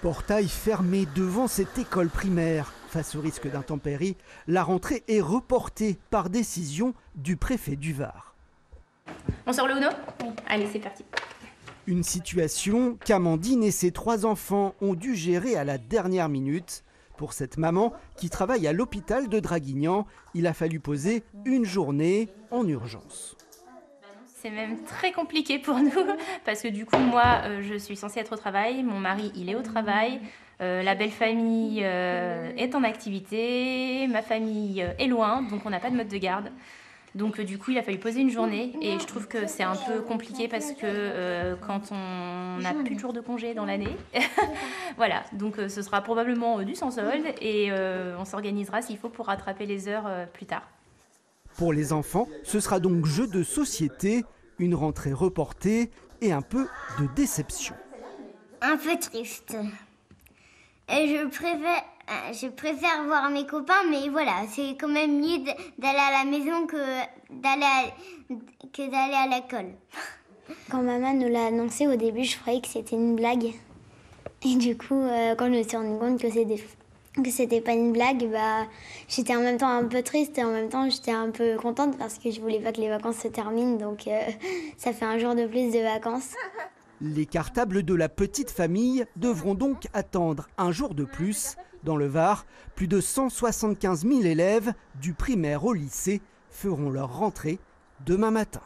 Portail fermé devant cette école primaire. Face au risque d'intempéries, la rentrée est reportée par décision du préfet du Var. On sort le Uno ? Oui. Allez, c'est parti. Une situation qu'Amandine et ses 3 enfants ont dû gérer à la dernière minute. Pour cette maman qui travaille à l'hôpital de Draguignan, il a fallu poser une journée en urgence. C'est même très compliqué pour nous parce que du coup, moi, je suis censée être au travail, mon mari, il est au travail, la belle famille est en activité, ma famille est loin, donc on n'a pas de mode de garde. Donc du coup, il a fallu poser une journée et je trouve que c'est un peu compliqué parce que quand on n'a plus de jours de congé dans l'année, voilà, donc ce sera probablement du sans solde et on s'organisera s'il faut pour rattraper les heures plus tard. Pour les enfants, ce sera donc jeu de société, une rentrée reportée et un peu de déception. Un peu triste. Et je préfère voir mes copains, mais voilà, c'est quand même mieux d'aller à la maison que d'aller à l'école. Quand maman nous l'a annoncé au début, je croyais que c'était une blague. Et du coup, quand je me suis rendu compte que c'était pas une blague, j'étais en même temps un peu triste et en même temps j'étais un peu contente parce que je voulais pas que les vacances se terminent, donc ça fait un jour de plus de vacances. Les cartables de la petite famille devront donc attendre un jour de plus. Dans le Var, plus de 175 000 élèves du primaire au lycée feront leur rentrée demain matin.